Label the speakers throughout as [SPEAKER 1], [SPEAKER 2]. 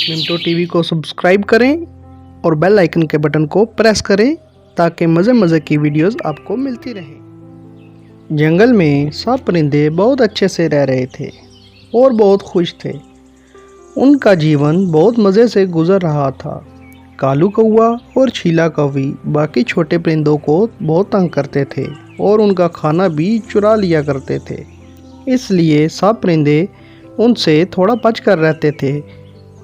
[SPEAKER 1] Minto TV को subscribe करें और बेल आइकन के बटन को प्रेस करें ताकि मज़े मज़े की वीडियोस आपको मिलती रहें। जंगल में सब परिंदे बहुत अच्छे से रह रहे थे और बहुत खुश थे। उनका जीवन बहुत मज़े से गुजर रहा था। कालू कौआ और शीला कौवी बाकी छोटे परिंदों को बहुत तंग करते थे और उनका खाना भी चुरा लिया करते थे। इसलिए सब परिंदे उनसे थोड़ा बच कर रहते थे।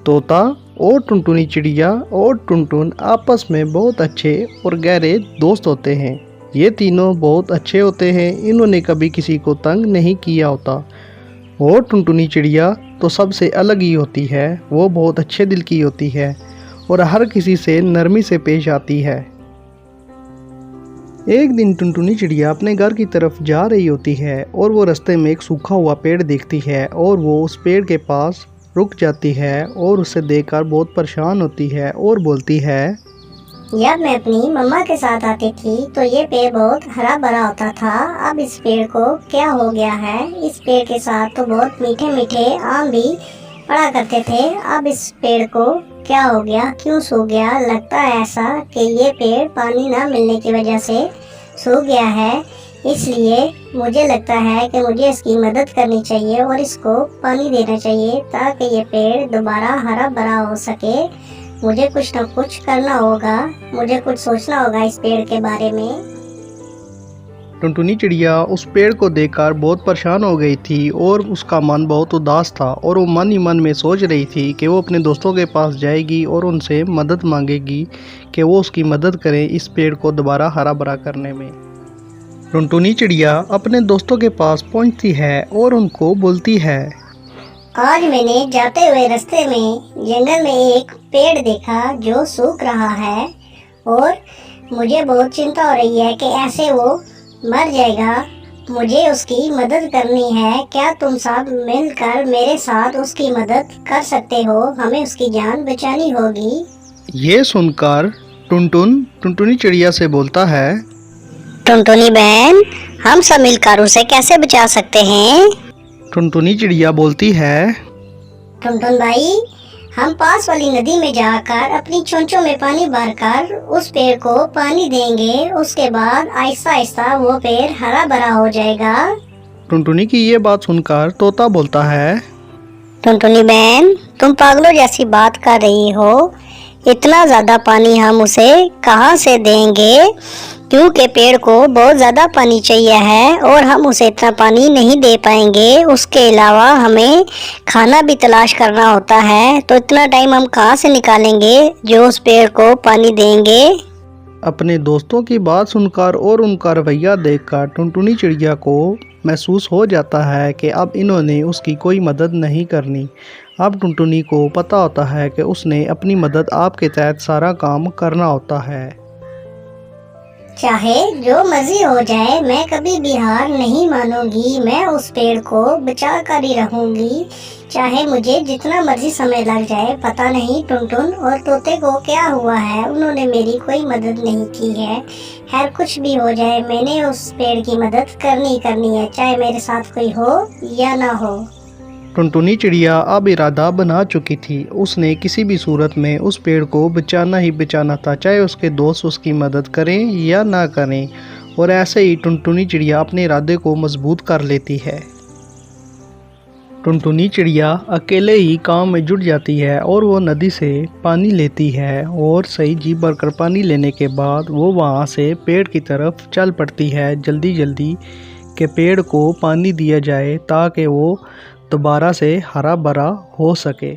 [SPEAKER 1] तोता और टुनटुनी चिड़िया और टुनटुन आपस में बहुत अच्छे और गहरे दोस्त होते हैं। ये तीनों बहुत अच्छे होते हैं। इन्होंने कभी किसी को तंग नहीं किया होता। और टुनटुनी चिड़िया तो सबसे अलग ही होती है। वो बहुत अच्छे दिल की होती है और हर किसी से नरमी से पेश आती है। एक दिन टुनटुनी चिड़िया अपने घर की तरफ जा रही होती है और वो रास्ते में एक सूखा हुआ पेड़ देखती है और वो उस पेड़ के पास रुक जाती है और उसे देखकर बहुत परेशान होती है और बोलती है,
[SPEAKER 2] जब मैं अपनी मम्मा के साथ आती थी तो ये पेड़ बहुत हरा भरा होता था। अब इस पेड़ को क्या हो गया है? इस पेड़ के साथ तो बहुत मीठे मीठे आम भी पड़ा करते थे। अब इस पेड़ को क्या हो गया? क्यों सूख गया? लगता है ऐसा कि ये पेड़ पानी ना मिलने की वजह से सूख गया है। इसलिए मुझे लगता है कि मुझे इसकी मदद करनी चाहिए और इसको पानी देना चाहिए ताकि ये पेड़ दोबारा हरा भरा हो सके। मुझे कुछ न कुछ करना होगा, मुझे कुछ सोचना होगा इस पेड़ के बारे में।
[SPEAKER 1] टुनटुनी चिड़िया उस पेड़ को देखकर बहुत परेशान हो गई थी और उसका मन बहुत उदास था और वो मन ही मन में सोच रही थी कि वो अपने दोस्तों के पास जाएगी और उनसे मदद मांगेगी कि वो उसकी मदद करें इस पेड़ को दोबारा हरा भरा करने में। टुनटुनी चिड़िया अपने दोस्तों के पास पहुंचती है और उनको बोलती है,
[SPEAKER 2] आज मैंने जाते हुए रास्ते में जंगल में एक पेड़ देखा जो सूख रहा है और मुझे बहुत चिंता हो रही है कि ऐसे वो मर जाएगा। मुझे उसकी मदद करनी है। क्या तुम सब मिलकर मेरे साथ उसकी मदद कर सकते हो? हमें उसकी जान बचानी होगी।
[SPEAKER 1] ये सुनकर टुनटुनी चिड़िया से बोलता है,
[SPEAKER 2] टुनटुनी बहन, हम सब मिलकर उसे कैसे बचा सकते हैं?
[SPEAKER 1] टुनटुनी चिड़िया बोलती है,
[SPEAKER 2] टुनटुन भाई, हम पास वाली नदी में जाकर अपनी चोंचों में पानी भरकर उस पेड़ को पानी देंगे। उसके बाद आहिस्ता आहिस्ता वो पेड़ हरा भरा हो जाएगा।
[SPEAKER 1] टुनटुनी की ये बात सुनकर तोता बोलता है,
[SPEAKER 2] टुनटुनी बहन, तुम पागलों जैसी बात कर रही हो। इतना ज्यादा पानी हम उसे कहाँ से देंगे? क्योंकि पेड़ को बहुत ज़्यादा पानी चाहिए है और हम उसे इतना पानी नहीं दे पाएंगे। उसके अलावा हमें खाना भी तलाश करना होता है, तो इतना टाइम हम कहाँ से निकालेंगे जो उस पेड़ को पानी देंगे?
[SPEAKER 1] अपने दोस्तों की बात सुनकर और उनका रवैया देखकर टुनटुनी चिड़िया को महसूस हो जाता है कि अब इन्होंने उसकी कोई मदद नहीं करनी। अब टुनटुनी को पता होता है कि उसने अपनी मदद आपके तहत सारा काम करना होता है।
[SPEAKER 2] चाहे जो मर्जी हो जाए, मैं कभी भी हार नहीं मानूंगी। मैं उस पेड़ को बचा कर ही रहूंगी, चाहे मुझे जितना मर्जी समय लग जाए। पता नहीं टुनटुन और तोते को क्या हुआ है, उन्होंने मेरी कोई मदद नहीं की है। खैर कुछ भी हो जाए, मैंने उस पेड़ की मदद करनी है, चाहे मेरे साथ कोई हो या ना हो।
[SPEAKER 1] टुनटुनी चिड़िया अब इरादा बना चुकी थी। उसने किसी भी सूरत में उस पेड़ को बचाना ही बचाना था, चाहे उसके दोस्त उसकी मदद करें या ना करें। और ऐसे ही टुनटुनी चिड़िया अपने इरादे को मजबूत कर लेती है। टुनटुनी चिड़िया अकेले ही काम में जुट जाती है और वो नदी से पानी लेती है और सही जी भरकर पानी लेने के बाद वो वहाँ से पेड़ की तरफ चल पड़ती है जल्दी जल्दी कि पेड़ को पानी दिया जाए ताकि वो दोबारा से हरा भरा हो सके।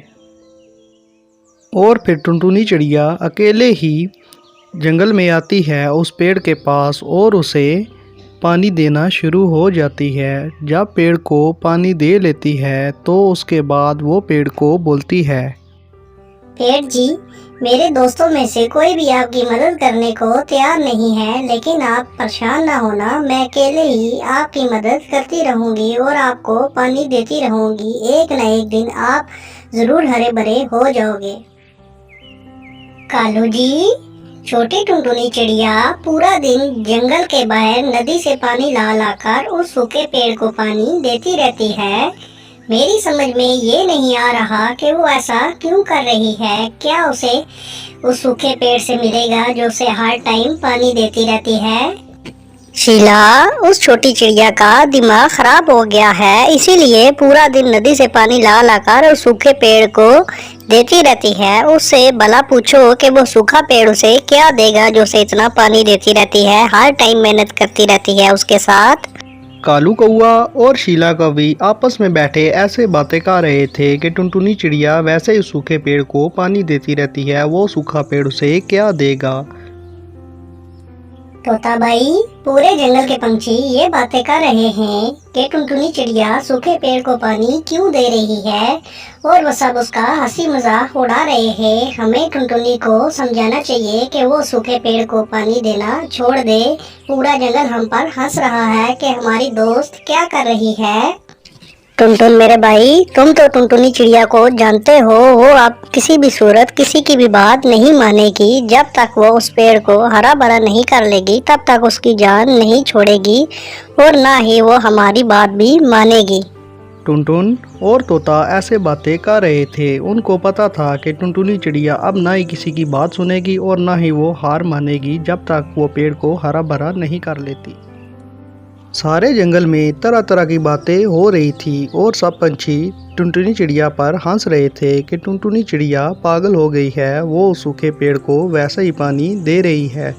[SPEAKER 1] और फिर टुनटुनी चिड़िया अकेले ही जंगल में आती है उस पेड़ के पास और उसे पानी देना शुरू हो जाती है। जब पेड़ को पानी दे लेती है तो उसके बाद वो पेड़ को बोलती है,
[SPEAKER 2] पेड़ जी, मेरे दोस्तों में से कोई भी आपकी मदद करने को तैयार नहीं है, लेकिन आप परेशान ना होना। मैं अकेले ही आपकी मदद करती रहूंगी और आपको पानी देती रहूंगी। एक न एक दिन आप जरूर हरे भरे हो जाओगे। कालू जी, छोटी टुनटुनी चिड़िया पूरा दिन जंगल के बाहर नदी से पानी ला लाकर उस सूखे पेड़ को पानी देती रहती है। मेरी समझ में ये नहीं आ रहा कि वो ऐसा क्यों कर रही है। क्या उसे उस सूखे पेड़ से मिलेगा जो उसे हर टाइम पानी देती रहती है? शीला, उस छोटी चिड़िया का दिमाग खराब हो गया है, इसीलिए पूरा दिन नदी से पानी ला लाकर उस सूखे पेड़ को देती रहती है। उससे भला पूछो कि वो सूखा पेड़ उसे क्या देगा जो उसे इतना पानी देती रहती है, हर टाइम मेहनत करती रहती है उसके साथ।
[SPEAKER 1] कालू कौआ और शीला कौवी आपस में बैठे ऐसे बातें कर रहे थे कि टुनटुनी चिड़िया वैसे ही सूखे पेड़ को पानी देती रहती है, वो सूखा पेड़ उसे क्या देगा।
[SPEAKER 2] तोता भाई, पूरे जंगल के पंछी ये बातें कर रहे हैं कि टुनटुनी चिड़िया सूखे पेड़ को पानी क्यों दे रही है, और वो सब उसका हंसी मजाक उड़ा रहे हैं। हमें टुनटुनी को समझाना चाहिए कि वो सूखे पेड़ को पानी देना छोड़ दे। पूरा जंगल हम पर हंस रहा है कि हमारी दोस्त क्या कर रही है। टुनटुन मेरे भाई, तुम तो टुनटुनी चिड़िया को जानते हो, वो अब किसी भी सूरत किसी की भी बात नहीं मानेगी। जब तक वो उस पेड़ को हरा भरा नहीं कर लेगी तब तक उसकी जान नहीं छोड़ेगी, और ना ही वो हमारी बात भी मानेगी।
[SPEAKER 1] टुनटुन और तोता ऐसे बातें कर रहे थे। उनको पता था कि टुनटुनी चिड़िया अब ना ही किसी की बात सुनेगी और ना ही वो हार मानेगी जब तक वो पेड़ को हरा भरा नहीं कर लेती। सारे जंगल में तरह तरह की बातें हो रही थी और सब पंछी टुनटुनी चिड़िया पर हंस रहे थे कि टुनटुनी चिड़िया पागल हो गई है, वो सूखे पेड़ को वैसा ही पानी दे रही है।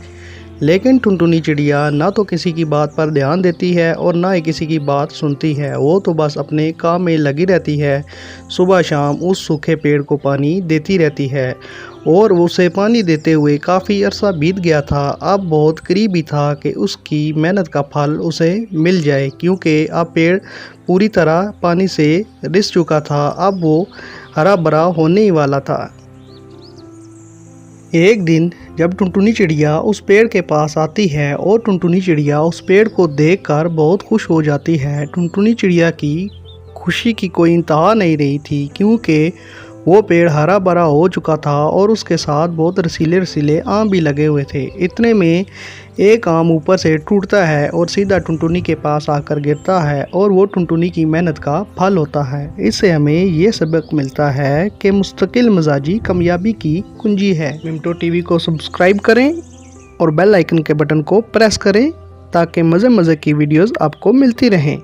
[SPEAKER 1] लेकिन टुनटुनी चिड़िया ना तो किसी की बात पर ध्यान देती है और ना ही किसी की बात सुनती है, वो तो बस अपने काम में लगी रहती है। सुबह शाम उस सूखे पेड़ को पानी देती रहती है और उसे पानी देते हुए काफ़ी अरसा बीत गया था। अब बहुत करीब ही था कि उसकी मेहनत का फल उसे मिल जाए, क्योंकि अब पेड़ पूरी तरह पानी से रिस चुका था। अब वो हरा भरा होने ही वाला था। एक दिन जब टुनटुनी चिड़िया उस पेड़ के पास आती है और टुनटुनी चिड़िया उस पेड़ को देखकर बहुत खुश हो जाती है। टुनटुनी चिड़िया की खुशी की कोई इंतहा नहीं रही थी, क्योंकि वो पेड़ हरा भरा हो चुका था और उसके साथ बहुत रसीले रसीले आम भी लगे हुए थे। इतने में एक आम ऊपर से टूटता है और सीधा टुनटुनी के पास आकर गिरता है, और वो टुनटुनी की मेहनत का फल होता है। इससे हमें ये सबक मिलता है कि मुस्तकिल मिजाजी कामयाबी की कुंजी है। मिंटो टीवी को सब्सक्राइब करें और बेल आइकन के बटन को प्रेस करें ताकि मज़े मज़े की वीडियोज़ आपको मिलती रहें।